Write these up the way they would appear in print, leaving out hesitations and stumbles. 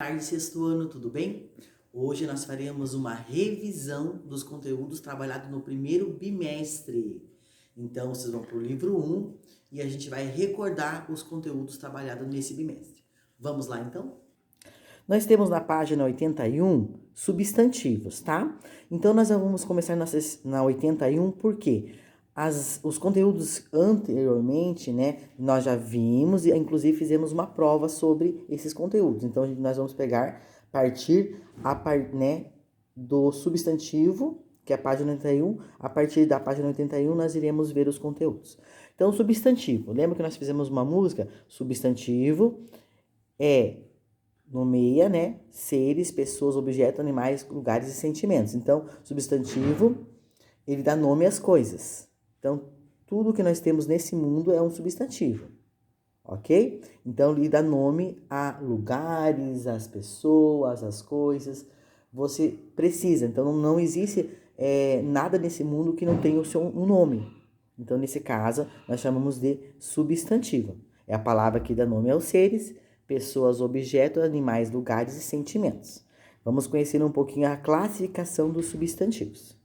Tarde, sexto ano, tudo bem? Hoje nós faremos uma revisão dos conteúdos trabalhados no primeiro bimestre. Então, vocês vão para o livro 1 e a gente vai recordar os conteúdos trabalhados nesse bimestre. Vamos lá, então? Nós temos na página 81 substantivos, tá? Então, nós vamos começar na 81 porque os conteúdos anteriormente, né, nós já vimos e inclusive fizemos uma prova sobre esses conteúdos. Então, nós vamos partir né, do substantivo, que é a página 81. A partir da página 81, nós iremos ver os conteúdos. Então, substantivo. Lembra que nós fizemos uma música? Substantivo nomeia, né, seres, pessoas, objetos, animais, lugares e sentimentos. Então, substantivo, ele dá nome às coisas. Então, tudo que nós temos nesse mundo é um substantivo, ok? Então, ele dá nome a lugares, às pessoas, às coisas. Você precisa. Então, não existe nada nesse mundo que não tenha um nome. Então, nesse caso, nós chamamos de substantivo. É a palavra que dá nome aos seres, pessoas, objetos, animais, lugares e sentimentos. Vamos conhecer um pouquinho a classificação dos substantivos.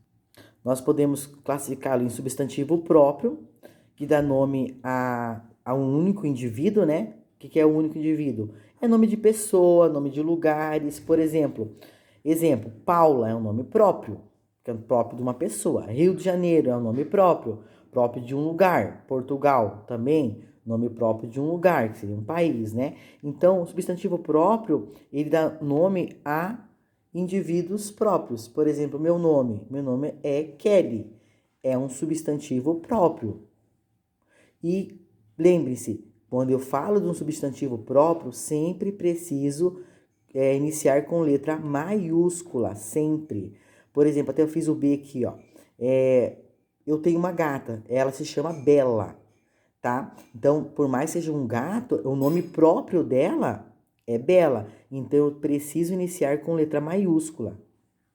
Nós podemos classificá-lo em substantivo próprio, que dá nome a um único indivíduo, né? O que é o único indivíduo? É nome de pessoa, nome de lugares, por exemplo. Paula é um nome próprio, que é próprio de uma pessoa. Rio de Janeiro é um nome próprio de um lugar. Portugal também, nome próprio de um lugar, que seria um país, né? Então, o substantivo próprio, ele dá nome a indivíduos próprios. Por exemplo, meu nome é Kelly, é um substantivo próprio. E lembre-se, quando eu falo de um substantivo próprio, sempre preciso iniciar com letra maiúscula, sempre. Por exemplo, até eu fiz o B aqui, ó. Eu tenho uma gata, ela se chama Bela, tá? Então, por mais que seja um gato, o nome próprio dela é Bela. Então, eu preciso iniciar com letra maiúscula,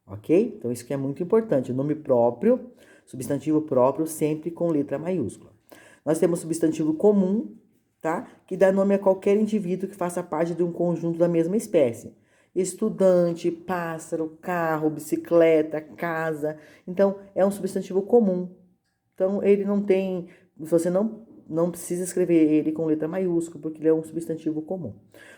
ok? Então, isso que é muito importante. O nome próprio, substantivo próprio, sempre com letra maiúscula. Nós temos substantivo comum, tá? Que dá nome a qualquer indivíduo que faça parte de um conjunto da mesma espécie. Estudante, pássaro, carro, bicicleta, casa. Então, é um substantivo comum. Então, ele não tem... Você não precisa escrever ele com letra maiúscula, porque ele é um substantivo comum.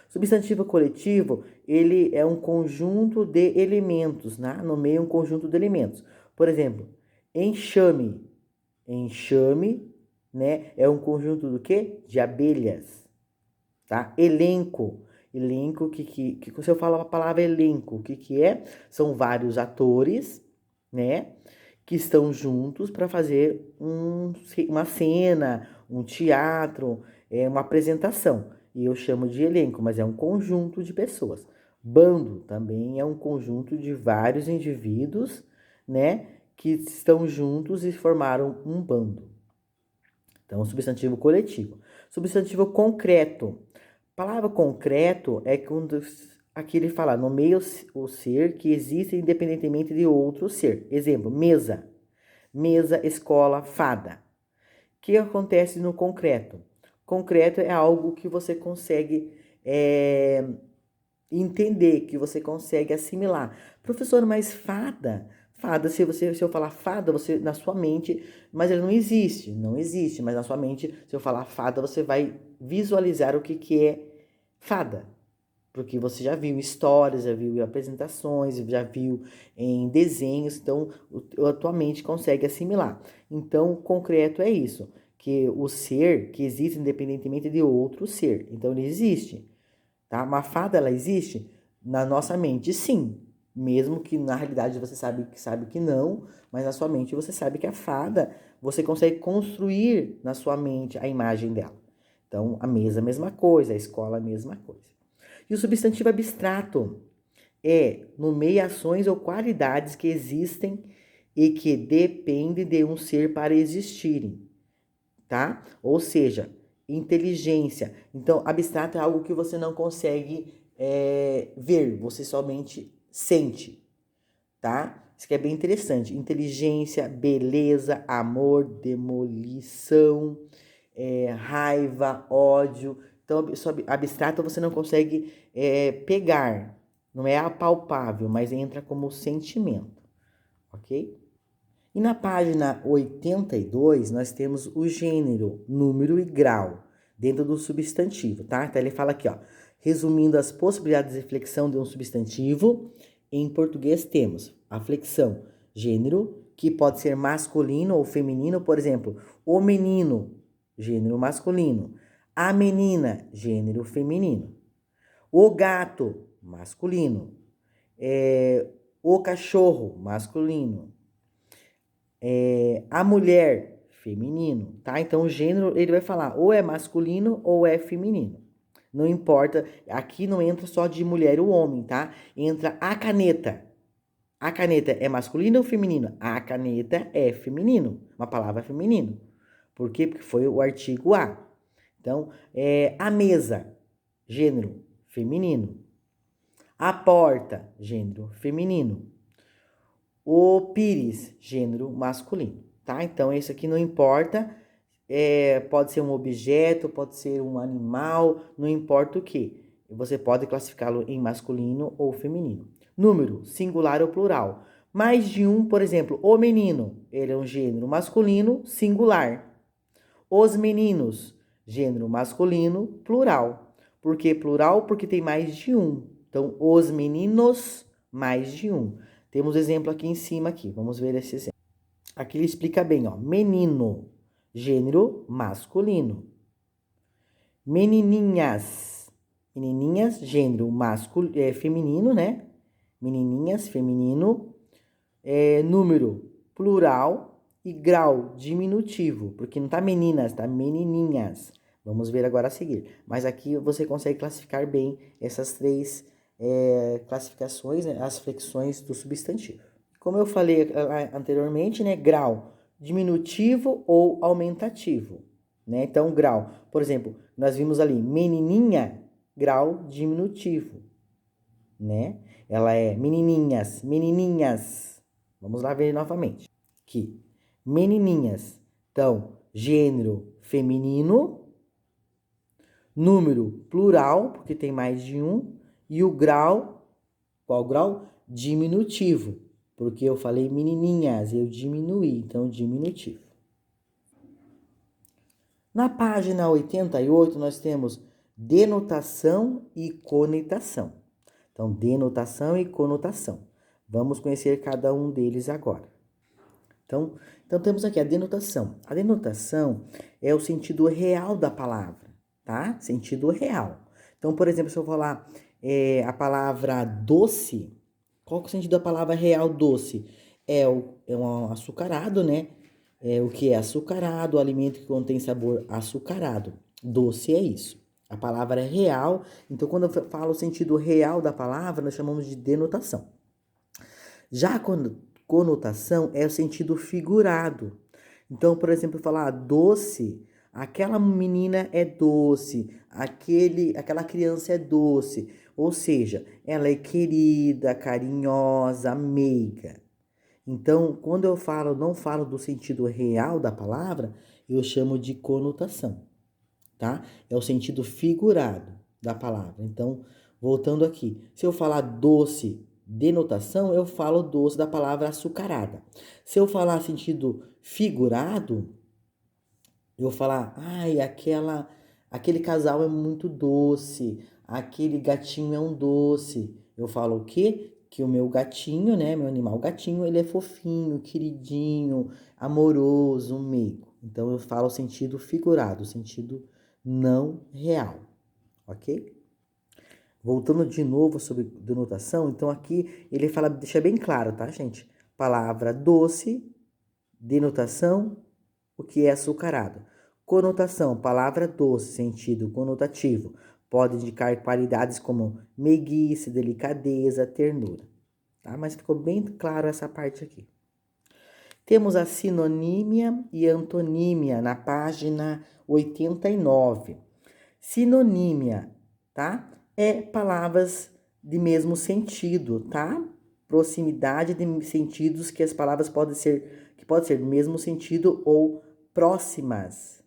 Substantivo coletivo, ele é um conjunto de elementos, né? Nomeia um conjunto de elementos. Por exemplo, enxame. Enxame, né? É um conjunto do quê? De abelhas, tá? Elenco. Elenco, que se eu falar a palavra elenco, o que é? São vários atores, né? Que estão juntos para fazer uma cena, um teatro, uma apresentação. E eu chamo de elenco, mas é um conjunto de pessoas. Bando também é um conjunto de vários indivíduos, né, que estão juntos e formaram um bando. Então, substantivo coletivo. Substantivo concreto. A palavra concreto é quando aqui ele fala, nomeia o ser que existe independentemente de outro ser. Exemplo, mesa. Mesa, escola, fada. O que acontece no concreto? Concreto é algo que você consegue entender, que você consegue assimilar. Professor, mas fada? Fada, se eu falar fada, você na sua mente, mas ele não existe, mas na sua mente, se eu falar fada, você vai visualizar o que é fada. Porque você já viu histórias, já viu apresentações, já viu em desenhos, então a tua mente consegue assimilar. Então, concreto é isso, que o ser que existe independentemente de outro ser. Então, ele existe, tá? Uma fada, ela existe na nossa mente, sim. Mesmo que na realidade você sabe que não, mas na sua mente você sabe que a fada, você consegue construir na sua mente a imagem dela. Então, a mesa, a mesma coisa, a escola, a mesma coisa. E o substantivo abstrato nomeia ações ou qualidades que existem e que dependem de um ser para existirem, tá? Ou seja, inteligência. Então, abstrato é algo que você não consegue ver, você somente sente, tá? Isso que é bem interessante. Inteligência, beleza, amor, demolição, raiva, ódio. Então, abstrato você não consegue pegar, não é apalpável, mas entra como sentimento, ok? E na página 82, nós temos o gênero, número e grau, dentro do substantivo, tá? Então, ele fala aqui, ó, resumindo as possibilidades de flexão de um substantivo, em português temos a flexão gênero, que pode ser masculino ou feminino, por exemplo, o menino, gênero masculino, a menina, gênero feminino, o gato, masculino, o cachorro, masculino, a mulher, feminino, tá? Então, o gênero, ele vai falar ou é masculino ou é feminino. Não importa, aqui não entra só de mulher ou homem, tá? Entra a caneta. A caneta é masculino ou feminino? A caneta é feminino, uma palavra feminino. Por quê? Porque foi o artigo a. Então, a mesa, gênero feminino. A porta, gênero feminino. O pires, gênero masculino, tá? Então, esse aqui não importa, pode ser um objeto, pode ser um animal, não importa o que. Você pode classificá-lo em masculino ou feminino. Número, singular ou plural. Mais de um, por exemplo, o menino, ele é um gênero masculino, singular. Os meninos, gênero masculino, plural. Por que plural? Porque tem mais de um. Então, os meninos, mais de um. Temos exemplo aqui em cima, aqui. Vamos ver esse exemplo. Aqui ele explica bem, ó. Menino, gênero masculino. Menininhas. Menininhas, gênero feminino, né? Menininhas, feminino. Número, plural. E grau, diminutivo. Porque não tá meninas, tá menininhas. Vamos ver agora a seguir. Mas aqui você consegue classificar bem essas três classificações, né, as flexões do substantivo. Como eu falei anteriormente, né, grau, diminutivo ou aumentativo, né? Então, grau, por exemplo, nós vimos ali, menininha, grau diminutivo, né? Ela é menininhas, menininhas. Vamos lá ver novamente. Aqui, menininhas. Então, gênero feminino, número plural, porque tem mais de um, e o grau, qual grau? Diminutivo, porque eu falei menininhas, eu diminuí, então diminutivo. Na página 88, nós temos denotação e conotação. Então, denotação e conotação. Vamos conhecer cada um deles agora. Então temos aqui a denotação. A denotação é o sentido real da palavra, tá? Sentido real. Então, por exemplo, se eu falar a palavra doce, qual que é o sentido da palavra real doce? É um açucarado, né? O que é açucarado, o alimento que contém sabor açucarado. Doce é isso. A palavra é real. Então, quando eu falo o sentido real da palavra, nós chamamos de denotação. Já a conotação é o sentido figurado. Então, por exemplo, falar doce, aquela menina é doce, aquela criança é doce. Ou seja, ela é querida, carinhosa, meiga. Então, quando eu não falo do sentido real da palavra, eu chamo de conotação, tá? É o sentido figurado da palavra. Então, voltando aqui, se eu falar doce, denotação, eu falo doce da palavra açucarada. Se eu falar sentido figurado, eu vou falar, aquele casal é muito doce, aquele gatinho é um doce. Eu falo o quê? Que o meu gatinho, né, meu animal gatinho, ele é fofinho, queridinho, amoroso, meigo. Então eu falo o sentido figurado, o sentido não real, ok? Voltando de novo sobre denotação, então aqui ele fala, deixa bem claro, tá, gente? Palavra doce, denotação, o que é açucarado. Conotação, palavra doce, sentido conotativo. Pode indicar qualidades como meiguice, delicadeza, ternura. Tá? Mas ficou bem claro essa parte aqui. Temos a sinonímia e antonímia na página 89. Sinonímia, tá? É palavras de mesmo sentido, tá? Proximidade de sentidos que as palavras podem ser do mesmo sentido ou próximas.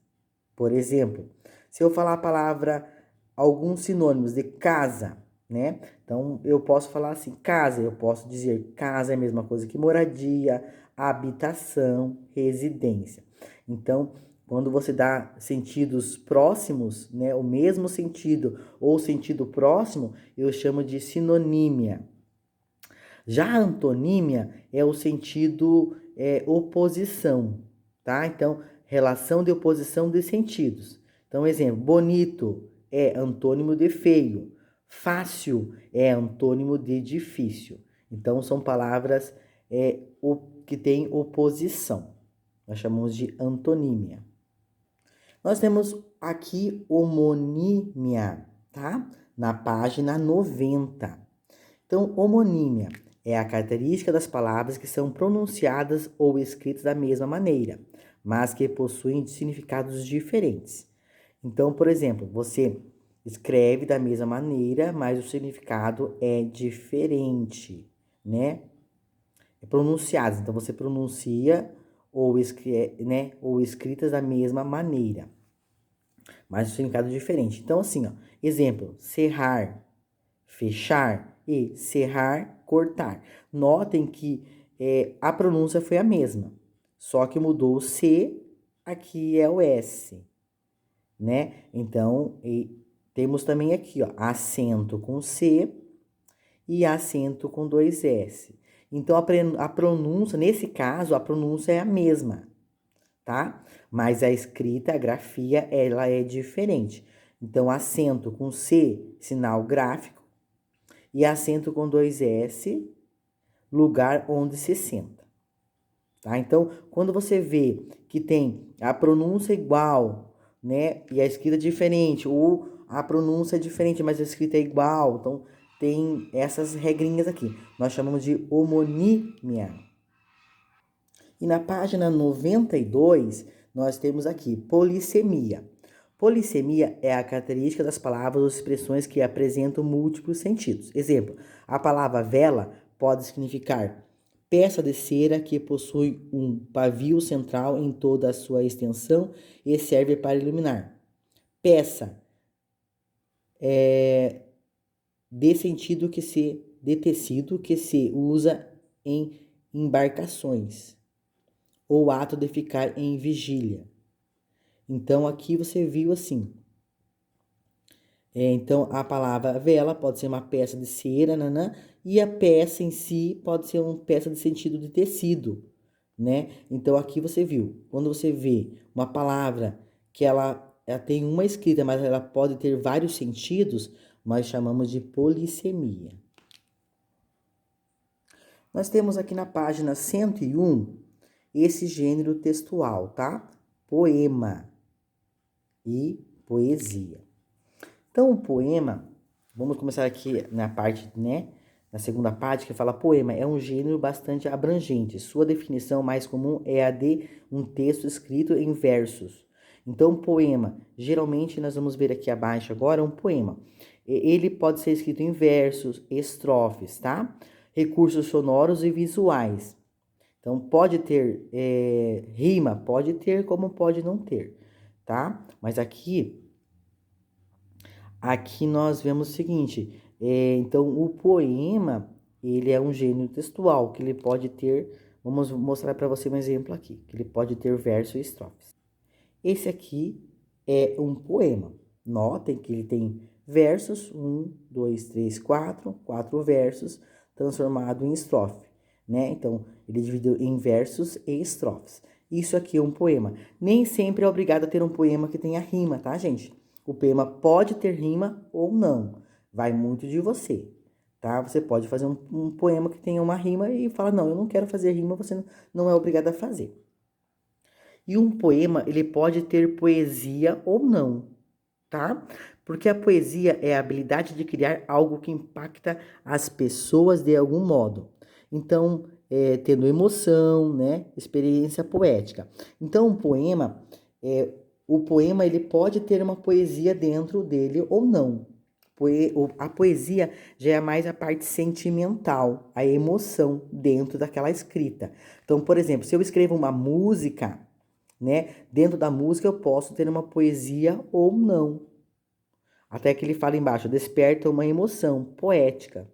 Por exemplo, se eu falar a palavra alguns sinônimos de casa, né? Então, eu posso falar assim, casa, eu posso dizer casa é a mesma coisa que moradia, habitação, residência. Então, quando você dá sentidos próximos, né, o mesmo sentido ou sentido próximo, eu chamo de sinonímia. Já a antonímia é o sentido oposição, tá? Então, relação de oposição de sentidos. Então, exemplo, bonito é antônimo de feio, fácil é antônimo de difícil. Então, são palavras que têm oposição. Nós chamamos de antonímia. Nós temos aqui homonímia, tá? Na página 90. Então, homonímia é a característica das palavras que são pronunciadas ou escritas da mesma maneira, mas que possuem significados diferentes. Então, por exemplo, você escreve da mesma maneira, mas o significado é diferente, né? É pronunciadas, então você pronuncia ou escritas da mesma maneira, mas o significado é diferente. Então, assim, ó, exemplo, cerrar, fechar e cerrar, cortar. Notem que a pronúncia foi a mesma, só que mudou o C, aqui é o S, né? Então, temos também aqui, ó, acento com C e acento com 2 S. Então, a pronúncia, nesse caso, a pronúncia é a mesma, tá? Mas a escrita, a grafia, ela é diferente. Então, acento com C, sinal gráfico, e acento com 2 S, lugar onde se senta. Tá? Então, quando você vê que tem a pronúncia igual, né, e a escrita diferente, ou a pronúncia é diferente, mas a escrita é igual, então tem essas regrinhas aqui. Nós chamamos de homonímia. E na página 92, nós temos aqui polissemia. Polissemia é a característica das palavras ou expressões que apresentam múltiplos sentidos. Exemplo, a palavra vela pode significar peça de cera que possui um pavio central em toda a sua extensão e serve para iluminar. Peça de tecido que se usa em embarcações ou ato de ficar em vigília. Então, aqui você viu assim. Então, a palavra vela pode ser uma peça de cera, e a peça em si pode ser uma peça de sentido de tecido, né? Então, aqui você viu. Quando você vê uma palavra que ela tem uma escrita, mas ela pode ter vários sentidos, nós chamamos de polissemia. Nós temos aqui na página 101 esse gênero textual, tá? Poema e poesia. Então, o poema, vamos começar aqui na parte, né? Na segunda parte, que fala poema, é um gênero bastante abrangente. Sua definição mais comum é a de um texto escrito em versos. Então, poema, geralmente nós vamos ver aqui abaixo agora um poema. Ele pode ser escrito em versos, estrofes, tá? Recursos sonoros e visuais. Então, pode ter rima, pode ter, como pode não ter, tá? Mas aqui nós vemos o seguinte, então o poema, ele é um gênero textual, que ele pode ter, vamos mostrar para você um exemplo aqui, que ele pode ter versos e estrofes. Esse aqui é um poema, notem que ele tem versos, 1, 2, 3, 4 versos, transformado em estrofe, né? Então, ele dividiu em versos e estrofes. Isso aqui é um poema. Nem sempre é obrigado a ter um poema que tenha rima, tá, gente? O poema pode ter rima ou não. Vai muito de você, tá? Você pode fazer um poema que tenha uma rima e fala, não, eu não quero fazer rima, você não é obrigado a fazer. E um poema, ele pode ter poesia ou não, tá? Porque a poesia é a habilidade de criar algo que impacta as pessoas de algum modo. Então, tendo emoção, né? Experiência poética. Então, o poema ele pode ter uma poesia dentro dele ou não. A poesia já é mais a parte sentimental, a emoção dentro daquela escrita. Então, por exemplo, se eu escrevo uma música, né? Dentro da música eu posso ter uma poesia ou não. Até que ele fala embaixo, desperta uma emoção poética.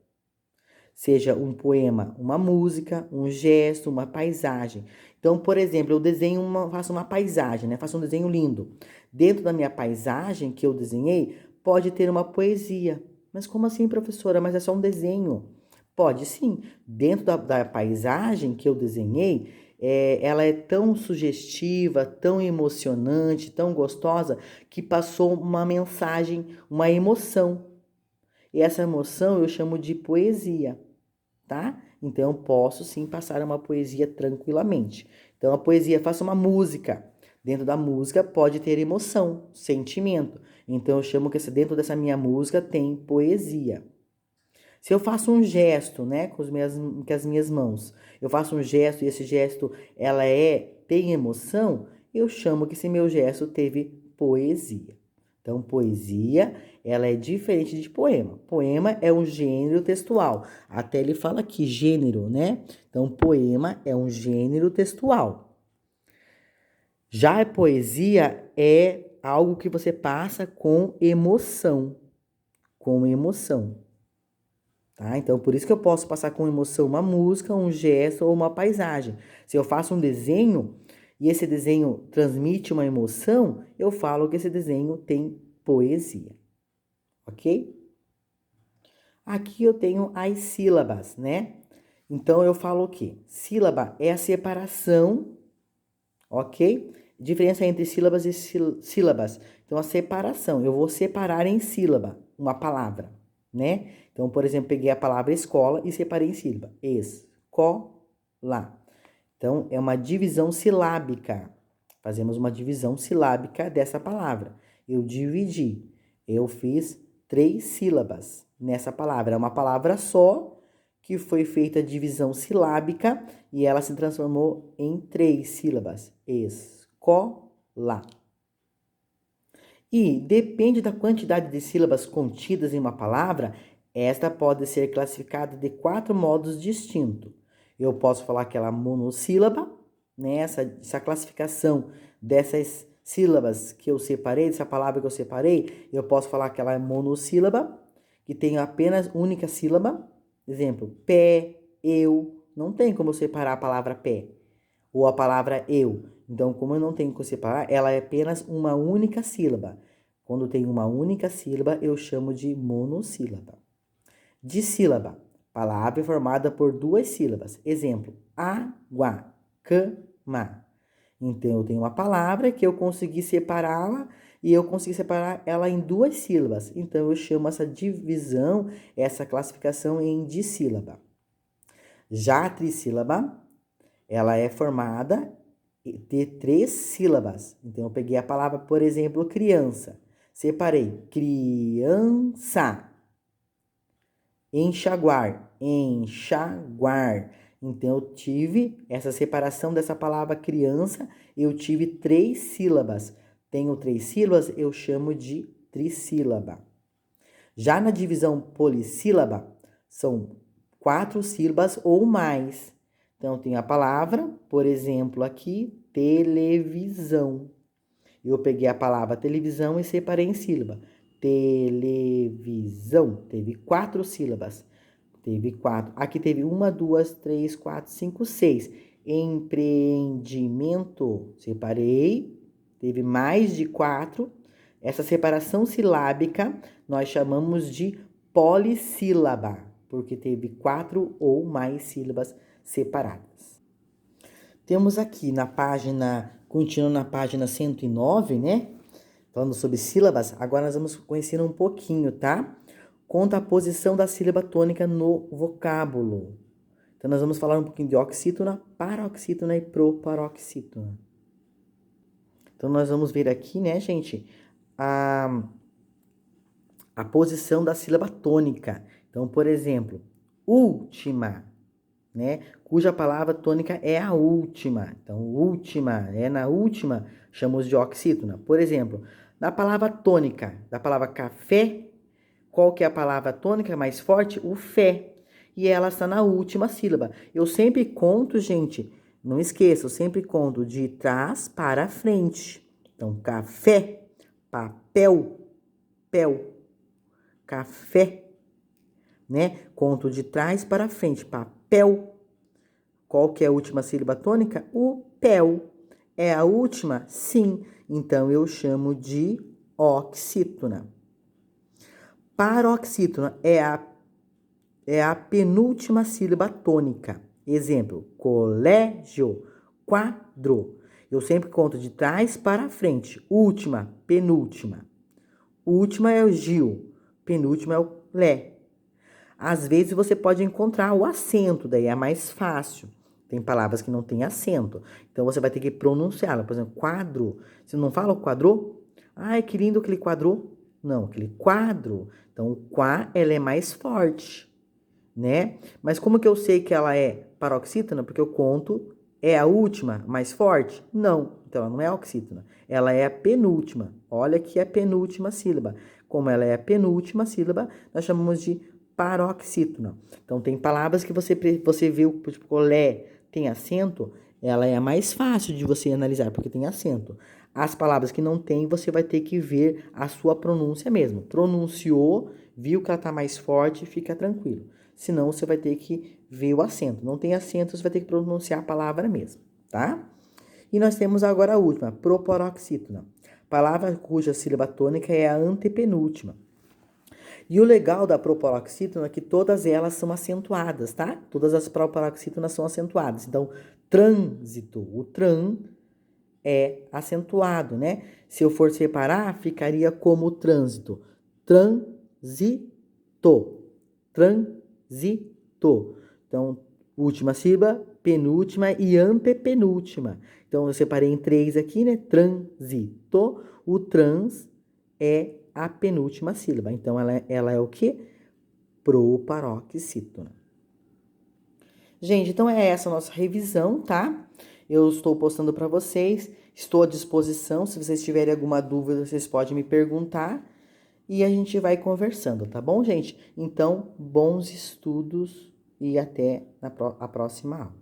Seja um poema, uma música, um gesto, uma paisagem. Então, por exemplo, eu desenho faço uma paisagem, né? Faço um desenho lindo. Dentro da minha paisagem que eu desenhei, pode ter uma poesia. Mas como assim, professora? Mas é só um desenho. Pode sim. Dentro da paisagem que eu desenhei, ela é tão sugestiva, tão emocionante, tão gostosa, que passou uma mensagem, uma emoção. E essa emoção eu chamo de poesia, tá? Então eu posso sim passar uma poesia tranquilamente. Então a poesia, faça uma música. Dentro da música pode ter emoção, sentimento. Então eu chamo que dentro dessa minha música tem poesia. Se eu faço um gesto, né, com as minhas mãos, eu faço um gesto e esse gesto tem emoção, eu chamo que esse meu gesto teve poesia. Então, poesia, ela é diferente de poema. Poema é um gênero textual. Até ele fala aqui, gênero, né? Então, poema é um gênero textual. Já a poesia é algo que você passa com emoção. Com emoção. Tá? Então, por isso que eu posso passar com emoção uma música, um gesto ou uma paisagem. Se eu faço um desenho e esse desenho transmite uma emoção, eu falo que esse desenho tem poesia. Ok? Aqui eu tenho as sílabas, né? Então, eu falo o quê? Sílaba é a separação, ok? Diferença entre sílabas e sílabas. Então, a separação. Eu vou separar em sílaba uma palavra, né? Então, por exemplo, peguei a palavra escola e separei em sílaba. Escola. Então, é uma divisão silábica. Fazemos uma divisão silábica dessa palavra. Eu dividi. Eu fiz 3 sílabas nessa palavra. É uma palavra só que foi feita a divisão silábica e ela se transformou em 3 sílabas. Escola. E depende da quantidade de sílabas contidas em uma palavra, esta pode ser classificada de 4 modos distintos. Eu posso falar que ela é monossílaba, né? Essa classificação dessas sílabas que eu separei, dessa palavra que eu separei, eu posso falar que ela é monossílaba, que tem apenas única sílaba. Exemplo, pé, eu. Não tem como eu separar a palavra pé ou a palavra eu. Então, como eu não tenho como separar, ela é apenas uma única sílaba. Quando tem uma única sílaba, eu chamo de monossílaba. Dissílaba, palavra formada por 2 sílabas. Exemplo, água, cama. Então, eu tenho uma palavra que eu consegui separá-la e eu consegui separar ela em 2 sílabas. Então, eu chamo essa divisão, essa classificação em dissílaba. Já a trissílaba, ela é formada de 3 sílabas. Então, eu peguei a palavra, por exemplo, criança. Separei, criança. Enxaguar, enxaguar. Então, eu tive essa separação dessa palavra criança, eu tive 3 sílabas. Tenho 3 sílabas, eu chamo de trissílaba. Já na divisão polissílaba, são 4 sílabas ou mais. Então, tem a palavra, por exemplo, aqui, televisão. Eu peguei a palavra televisão e separei em sílaba. Televisão. Teve 4 sílabas. Teve 4. Aqui teve 1, 2, 3, 4, 5, 6. Empreendimento. Separei. Teve mais de 4. Essa separação silábica nós chamamos de polissílaba, porque teve 4 ou mais sílabas separadas. Temos aqui na página, continuando na página 109, né? Falando sobre sílabas, agora nós vamos conhecer um pouquinho, tá? Conta a posição da sílaba tônica no vocábulo. Então, nós vamos falar um pouquinho de oxítona, paroxítona e proparoxítona. Então, nós vamos ver aqui, né, gente, a posição da sílaba tônica. Então, por exemplo, última, né? Cuja palavra tônica é a última. Então, última, na última, chamamos de oxítona. Por exemplo, na palavra tônica, da palavra café, qual que é a palavra tônica mais forte? O fé. E ela está na última sílaba. Eu sempre conto, gente, não esqueça, eu sempre conto de trás para frente. Então, café, papel, pel. café, né? Conto de trás para frente, papel. Qual que é a última sílaba tônica? O pel. É a última? Sim. Então, eu chamo de oxítona. Paroxítona é a penúltima sílaba tônica. Exemplo, colégio, quadro. Eu sempre conto de trás para frente. Última, penúltima. Última é o Gil, penúltima é o Lé. Às vezes você pode encontrar o acento, daí é mais fácil. Tem palavras que não tem acento. Então você vai ter que pronunciá-la. Por exemplo, quadro. Você não fala o quadro? Ai, que lindo aquele quadro. Não, aquele quadro. Então o quá, ela é mais forte, né? Mas como que eu sei que ela é paroxítona? Porque eu conto, é a última mais forte? Não. Então ela não é oxítona. Ela é a penúltima. Olha que é a penúltima sílaba. Como ela é a penúltima sílaba, nós chamamos de paroxítona. Então tem palavras que você vê, tipo, colé tem acento, ela é a mais fácil de você analisar, porque tem acento. As palavras que não tem, você vai ter que ver a sua pronúncia mesmo. Pronunciou, viu que ela está mais forte, fica tranquilo. Senão, você vai ter que ver o acento. Não tem acento, você vai ter que pronunciar a palavra mesmo, tá? E nós temos agora a última, proparoxítona. Palavra cuja sílaba tônica é a antepenúltima. E o legal da proparoxítona é que todas elas são acentuadas, tá? Todas as proparoxítonas são acentuadas. Então, trânsito, o tran é acentuado, né? Se eu for separar, ficaria como trânsito. Transito. Transito. Então, última sílaba, penúltima e antepenúltima. Então, eu separei em 3 aqui, né? Transito. O trans é a penúltima sílaba. Então, ela é o quê? Proparoxítona. Gente, então é essa a nossa revisão, tá? Eu estou postando para vocês. Estou à disposição. Se vocês tiverem alguma dúvida, vocês podem me perguntar. E a gente vai conversando, tá bom, gente? Então, bons estudos e até a próxima aula.